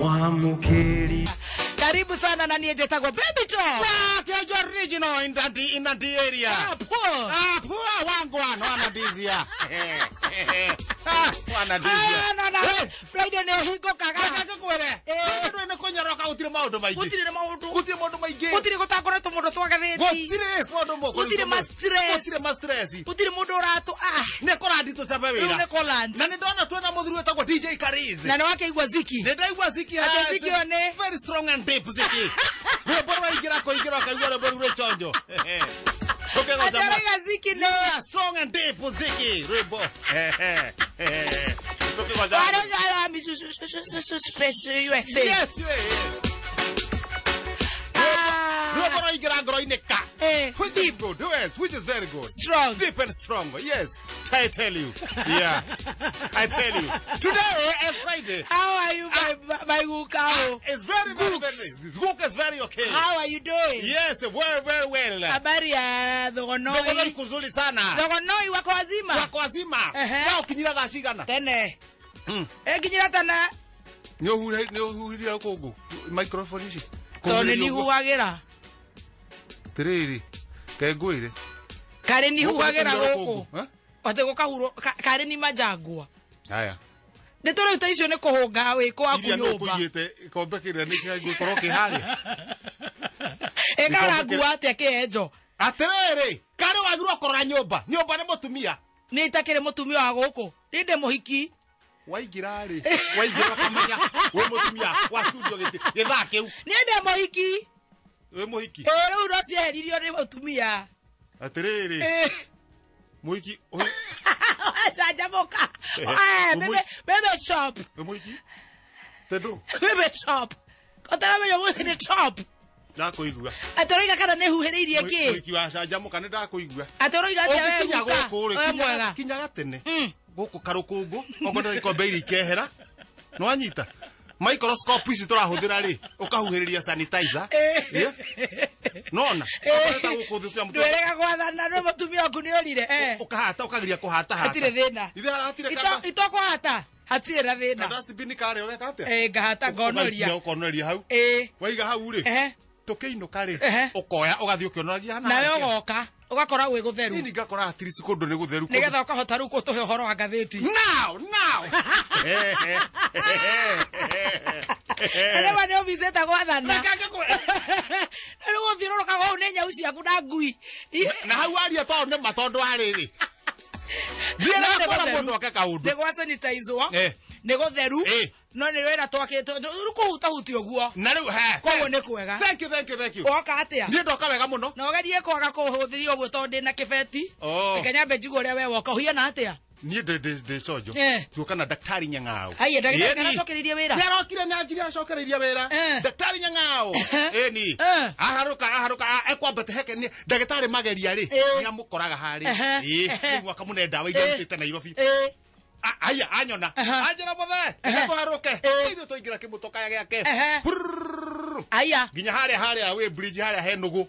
Mwamukeri. Karibu sana na niye jetagwa Baby Top. Kejo original in the area. Poor wangu wana dizia. Wana dizia. No. Friday ne higo kaga. Kaga kwere. Ndo ene konyaroka utire maundu maigi. Utire maundu maigi. Utire gutakora to mundu twagatheti. Utire maundu moko. Utire ma stress. Utire mundu ratu ne korandi to sabe wira. Ne kolandi. Na ndona twena muthuru wetagwo DJ Kariz. Na wake igwa ziki. Ne ndaigwa ziki. Ziki one very strong and deep ziki. We bora igira kaigora boru chonjo. Okay, go Ajara ziki ne strong and deep ziki. Rebo. Yes. Which is very good. Strong. Deep and strong. Yes. I tell you. Yeah. I tell you. Today is Friday. How are you, my Gukao? It's very good. Gook is very okay. How are you doing? Yes, very well. Habari ya Dogonoi. Dogonoi kuzuri sana. Dogonoi wako wazima. Wako wazima. Wao kinyira gashigana. Tene. Kinyira tana. Nyo huhiria kogo. Microphone ici. Tone ni huagira. Tiriri. Kegwire. Kare ni huagira goko. Ote gukahuro kare ni majagwa. Haya. Ndetoro utaisho ne kuhonga we ko akunyumba. Kuyite kombe kire ni kigwe koroke hali. Ekara guate kejo. Atiriri. Kare wagirwa korora nyumba. Nyumba ni mutumia. Ni itakire mutumia wa goko. Rinde muhiki. Waigirari. Waigira kamenya. We mutumia wa studio githake u. Ni ende muhiki. We muhiki. Ero urocie ririo ni mutumia. Atiriri. Muhiki. Acha boka. Bebe shop. We muhiki. Tedo. Bebe shop. Kotara me yo ni shop. Ndakuigua. Atoroiga kana ne huheririe ki. Muhiki wa canjamuka ni ndakuigua. Atoroiga cia we kinyaga tene. Goko karukungu ogonda ikombe iri kehera no anyita microscope ici turahuthira ri ukahuhiriria sanitizer nona ogonda gukuthia mutu ndwerega gwathana no mutumia waku ni orire ukahata ukagiria kuhata hata hatire thina hatire kaba itoko hata hatire ra thina dustbin kare ogeka atia ngahata ngonoria ukonoria hau waiga hau ri tukiinuka ri ukoya ugathii ukionoragia hana nawe ugoka ugakora gwe gutheru ni ngakora atirisi kundu ni gutheru nigetha ukahota ru kutuhe uhoro wa gatheti now ene bane obizeta gwathana ene guthiururuka go ne nyau ciaku na ngui na hau aria to ne matondu ariri ndiera kora mundu akeka undu ne gwa sanitizer ne gutheru no ni wera twakito rukuhuta huti oguo na riu koguo ni kwega thank you oka atia ni ndoka wega muno no gerie kwaga kuhuthiria oguo to ndina kibeti Kenya bejigo ria we woka huiana atia ni de sojo tuoka na daktari Nyang'ao haya daktari anacokeririe wira yarokire na njira acokeririe wira daktari Nyang'ao ni aharuka ekwambate heke ni daktari mageria ri ni amukoraga hari niguo kamune ndawa igite Nairobi aya anyona ajira mothe kuharuke ithu tuingira kimutoka yake aya ginya haria we bridge haria he nugu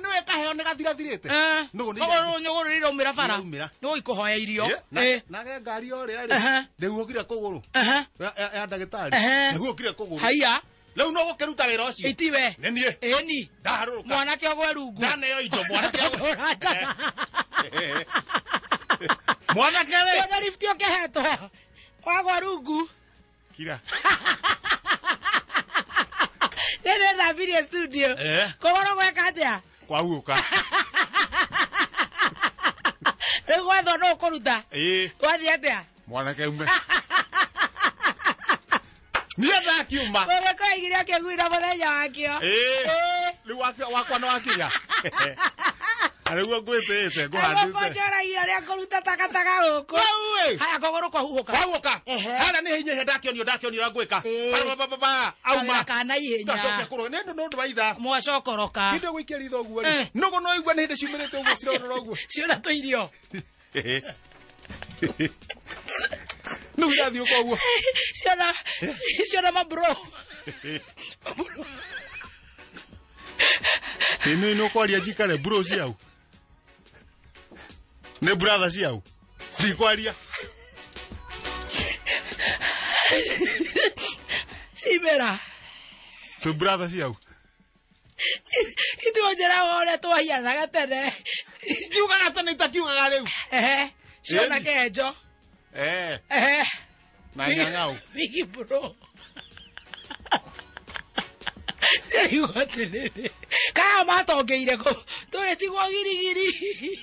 no ekaheo ne gathirathirite nugu ni nyuguru riro umira bara no ikuhoya irio na ngari ore ari ndeguo kire kuguru ya ndagitari ndeguo kire kuguru aya leo no gukiruta wira ucio itiwe nenie ni ndaharuka mwana kyo gwe rungu ndane yo indo mwana kyo mwana kele na lift yo keheto wagwa rungu kira nene na video studio kogoro gweka atia kwa huka rego ndo no kuruta wathi atia mwana keume nienda kiuma wewe kwa igiria kegwira muthenya wakio riu wakwa no wakinya ariguo ngwitete nguhandite ngojoragia ria kuruta takataka guku haya kogoro kwa huka hana ni hinya ndakionio ngwika auma kana ihenya tacoke kuro nendo no ndwaitha mwacokoroka indo gwikia ritho guo ri nugo no igwa ni hindi ciumirite uguo cirorora uguo ciona to irio no irathi uko uguo ciona mabro no kwaria jikare bro ciau ne brother ciau di kwaria Simera. Tu brother siau. Itu ojera ora to hia na gatene. Juga na tane ta kiuga ga riu. Siona kejo. Na nyangau. Bigi bro. Serio atene. Kama togeire ko. To etigwa girigiri.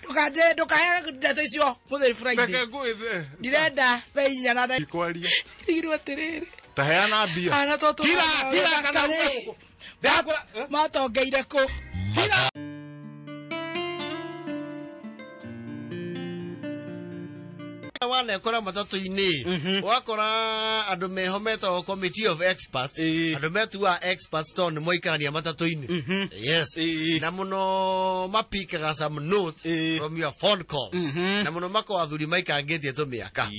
Tukaje tukaya ndato icio mutheri Friday. Beke gwithe. Direnda beinya na dai. Kwaria. Sigirwa terere. Taheana mbia. Ana toto. Kira kana. Matongeire ko. Kira. Wana kora matatu ini wakora andu mehometa committee of experts andu metu wa experts to ni moikarania matatu ini yes na muno mapikaga some notes from your phone calls na muno mako athuri maikangetie to miaka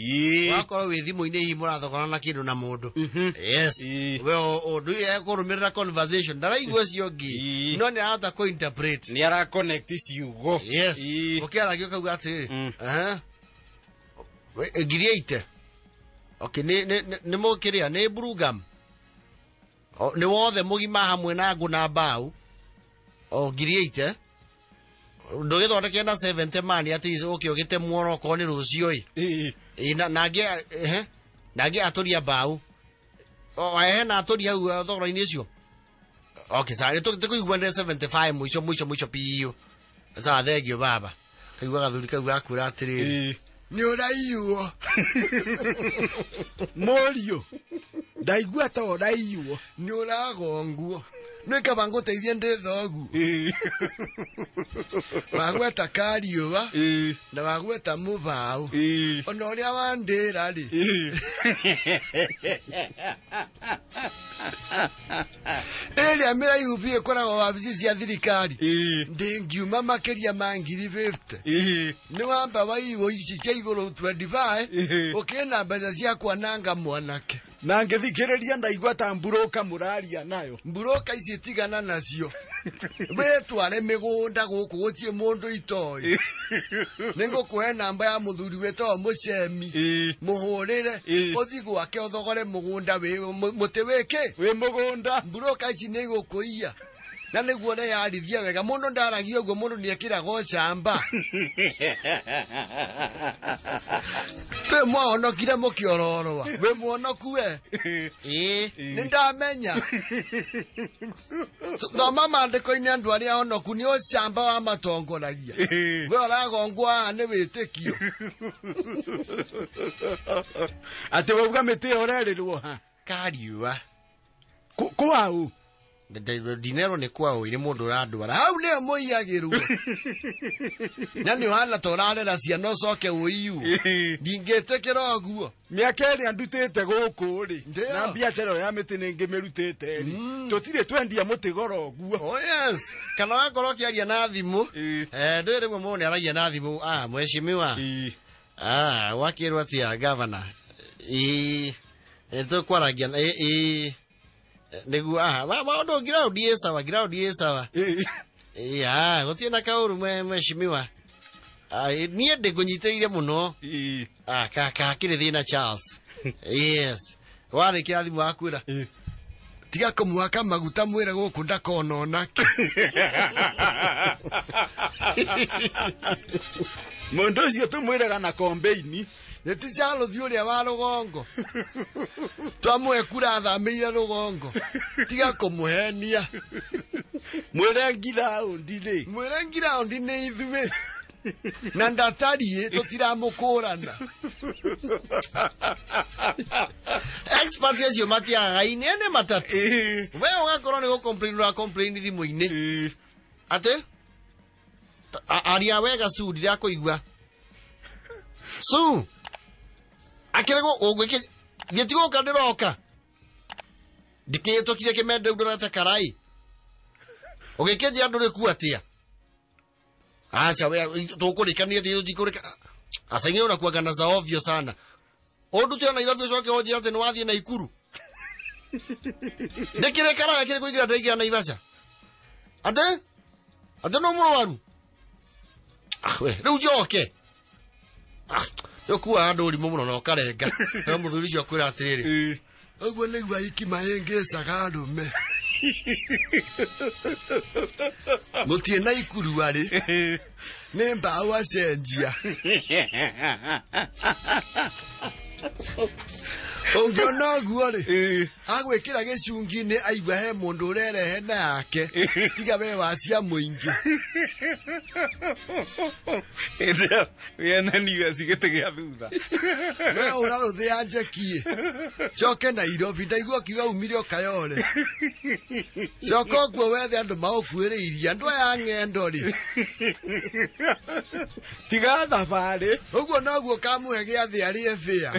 wakora wi thimu ini hi murathogora na kindu na mundu yes we ndu ekurumirira conversation ndaraigua ciongi no ni arata ko interpret ni ara connect ciugo yes ukiaragio kauga ati Giriete. Okay, ne mo kiria ne Brugam. O ne wothe mugima hamwe na nguna mbau. O Giriete. Ndogethondeke na 70 mani ati okay ogite muoro ko ni rucio nage atoria mbau. O na atoria hau thogora-ini icio. Okay, sare to kuigua 75 mwicho piu. Sasa thegio baba. Kaigua gathuri kau gakura atiriri. Ni uraiuo Morio ndaigua ta uraiuo ni uragonguo ni kabango teithie ndi thogu wagweta kariuwa na wagweta mubau ona uria wandira ri Elia mira yubi koragwo wabici cia thirikari ndingiuma makeria ma 50 ni wamba waiwo ici cia iguru 25 ukina mbeca cia kwananga mwanake na ngithikiriria ndaigua ta mburoka muraria nayo mburoka ici tigana nacio wetware migunda guku gutie mundu itoi ningo kuhe namba ya muthuri wetwa mucemi muhurire uthi gwake uthogore mugunda wi muti wiki wi mugunda mburoka ici ni gukuia na niguo ne yarithia wega mundu ndaragio guo mundu ni ekirago shamba pe mwanokire mukiororwa we mwonoku we ni ndamenya thoma mandiko-ini andu aria onoku ni oshamba wa matongoragia we oragongwa ni witikio ati wauga miti orerirwo ha kariua kwau dinero ni kwao ni mundu radwara hau ne moiyagirwo na ni hana torarera ciana coke uiu ndingetekera oguo miaka iri andutite guku ri na biashara ya miti ningi mirutite ri tutire twendia muti goro oguo oh yes kana wakoro kiaria na thimu ndire mwe mone aragia na thimu mheshimiwa wakirwa tia governor eto kwaragia negu maundu ground sawa gutina kauru mheshimiwa nie ndikunyitiriire muno kaka kire thina Charles yes wari kirathimu wakwira tiga kumuhaka maguta mwire guku ndakona onake mundu ucio tumwiraga na kombeini netichalo thiuria wa rugongo twamwekura thamiire rugongo tiga kumuhenia mwire ngiraundi ni ithuĩ na ndatariĩ tutiramukurana expert acio matiagaga inene matatu we ugakorwo ni gucomplain thimu-ini ati aria wega su ndira kuigua su akirego ogwike thietigo kandiroka ndikiyetokire kimende ndorata karai ogikeje andu riku atia acha we tukurikania thio ndikurika asenye una kuagana za ovyo sana ondu tena Nairobi coke hoje ate no wathie na Ikuru ndikire karaga kire kuigira ndaigira na Ivasha ate no muro waru we riu joke Yokuwa andu urimu muno no karenga. No muthuri cio kwira atiriri. Oguo nigua ikima yengecaga arume. Mutie na ikuru ari. Nĩ mbaũ acenjia. Ũngĩona ũguo rĩ, agwĩkĩra gĩcungi-inĩ aigua he mũndũ ũrerehe na yake, tiga we wacia mũingĩ. Wĩanani cigĩte gĩa thutha. We ũrarũthĩa njeki. Coke Nairobi ndaigua kiuga umire ũkayore. Coka ũguo wethe andũ maũbuĩrĩirie, andũ aya ng'endo rĩ. Tiga thabarĩ. Ũguo noguo kamũhe gĩathĩ arĩe bĩa.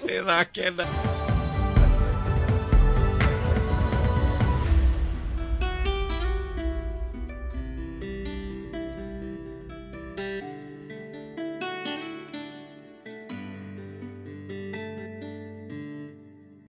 Ĩthakenda.